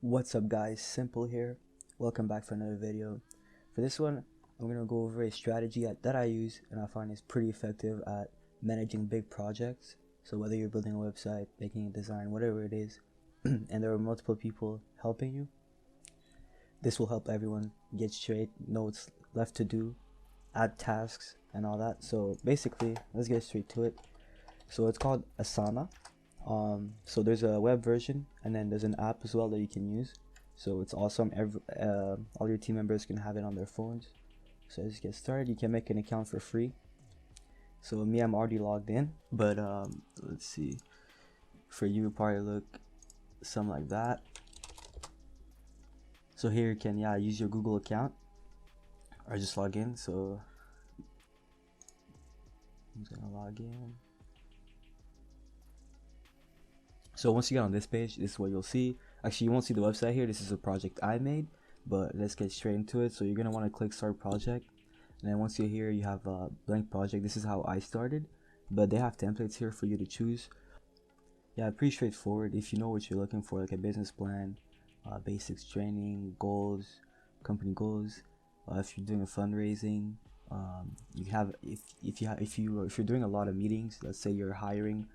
What's up guys, Synnple here. Welcome back for another video. For this one, I'm going to go over a strategy that I use and I find is pretty effective at managing big projects. So whether you're building a website, making a design, whatever it is, and there are multiple people helping you, this will help everyone get straight, know what's left to do, add tasks and all that. So basically, let's get straight to it. So it's called Asana. So there's a web version and then there's an app as well that you can use. So it's awesome. All your team members can have it on their phones. So let's get started. You can make an account for free. So me, I'm already logged in, but let's see. For you, it'll probably look something like that. So here you can use your Google account or just log in. So I'm just gonna log in. So once you get on this page, this is what you'll see. Actually, you won't see the website here. This is a project I made, but let's get straight into it. So you're gonna want to click start project, and then once you're here, you have a blank project. This is how I started, but they have templates here for you to choose. Yeah, pretty straightforward. If you know what you're looking for, like a business plan, basics training, goals, company goals. If you're doing a fundraising, you have if you're doing a lot of meetings. Let's say you're hiring,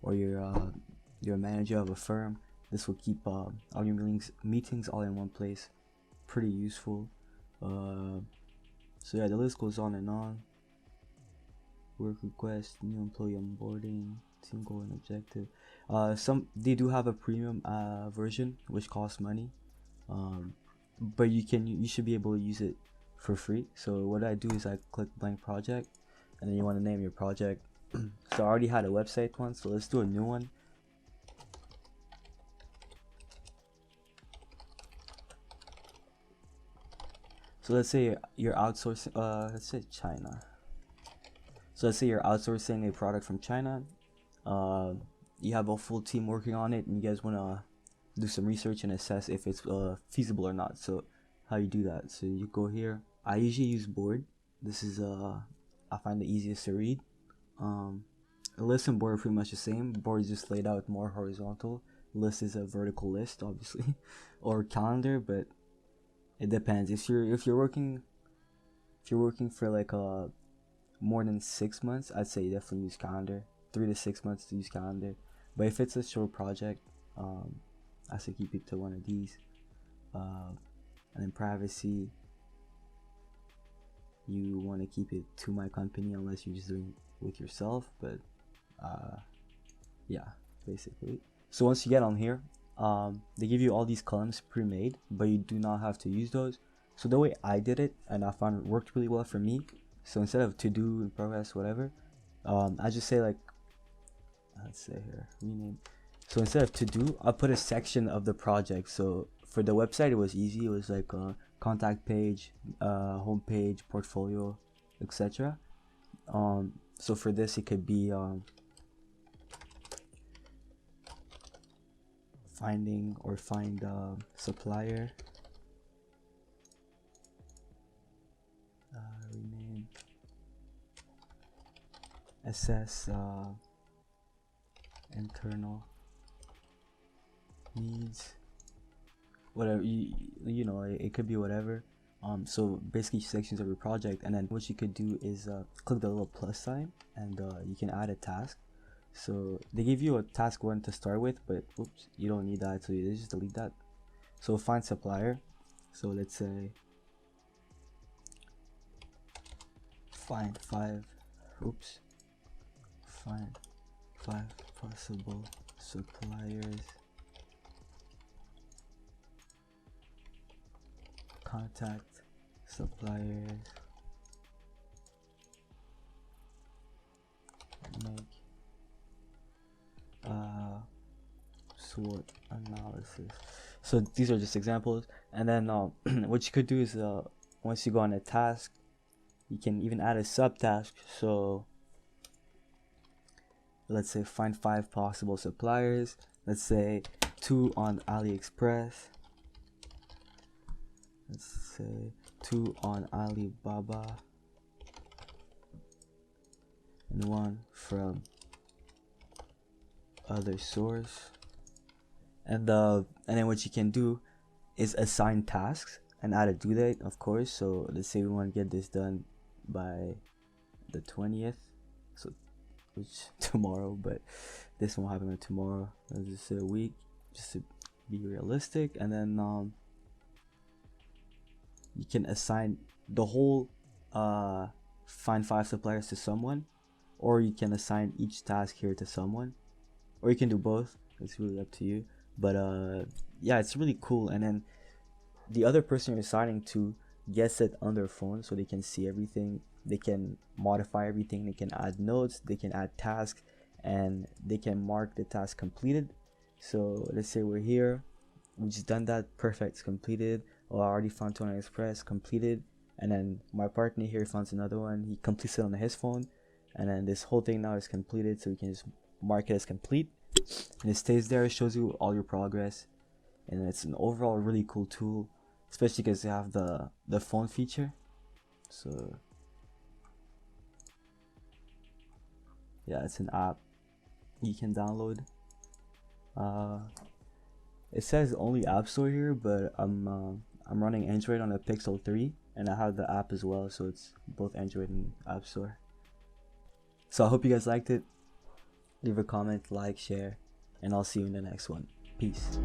or you're a manager of a firm. This will keep all your meetings all in one place. Pretty useful. So yeah, the list goes on and on. Work request, new employee onboarding, team goal and objective. They do have a premium version which costs money, but you should be able to use it for free. So what I do is I click blank project, and then you want to name your project. So I already had a website one, so let's do a new one. So let's say you're outsourcing, let's say China. So let's say you're outsourcing a product from China. You have a full team working on it, and you guys want to do some research and assess if it's feasible or not. So how you do that? So you go here. I usually use Board. This is I find the easiest to read. List and board are pretty much the same. Board is just laid out more horizontal. List is a vertical list, obviously, or calendar, but it depends. If you're working for like more than 6 months, I'd say definitely use calendar. 3 to 6 months to use calendar. But if it's a short project, I say keep it to one of these. And then privacy, you want to keep it to my company unless you're just doing it with yourself, but yeah, basically. So once you get on here, they give you all these columns pre-made, but you do not have to use those. So the way I did it, and I found it worked really well for me. So instead of to do, in progress, whatever, I just say like, let's say here, rename. So instead of to do, I'll put a section of the project. So for the website, it was easy. It was like a contact page, home page, portfolio, etc. So for this, it could be find supplier, rename, assess internal needs, whatever. You know, it could be whatever. So basically sections of your project, and then what you could do is click the little plus sign, and you can add a task. So they give you a task 1 to start with, but oops, you don't need that, so you just delete that. So find supplier. So let's say find five possible suppliers, contact suppliers, make SWOT analysis. So these are just examples, and then what you could do is once you go on a task, you can even add a subtask. So let's say find 5 possible suppliers. Let's say 2 on AliExpress. Let's say 2 on Alibaba, and 1 from other source. And then what you can do is assign tasks and add a due date, of course. So let's say we want to get this done by the 20th, so which tomorrow, but this won't happen tomorrow. Let's just say a week, just to be realistic. And then you can assign the whole find 5 suppliers to someone, or you can assign each task here to someone, or you can do both. It's really up to you. But yeah, it's really cool. And then the other person you're assigning to gets it on their phone, so they can see everything, they can modify everything, they can add notes, they can add tasks, and they can mark the task completed. So let's say we're here, we just done that, perfect, it's completed. Oh, I already found 2 on Express, completed. And then my partner here finds another one, he completes it on his phone, and then this whole thing now is completed, so we can just mark it as complete, and it stays there. It shows you all your progress, and it's an overall really cool tool, especially because they have the phone feature. So yeah, it's an app you can download. It says only App Store here, but I'm running Android on a Pixel 3, and I have the app as well, so it's both Android and App Store. So I hope you guys liked it. Leave a comment, like, share, and I'll see you in the next one. Peace.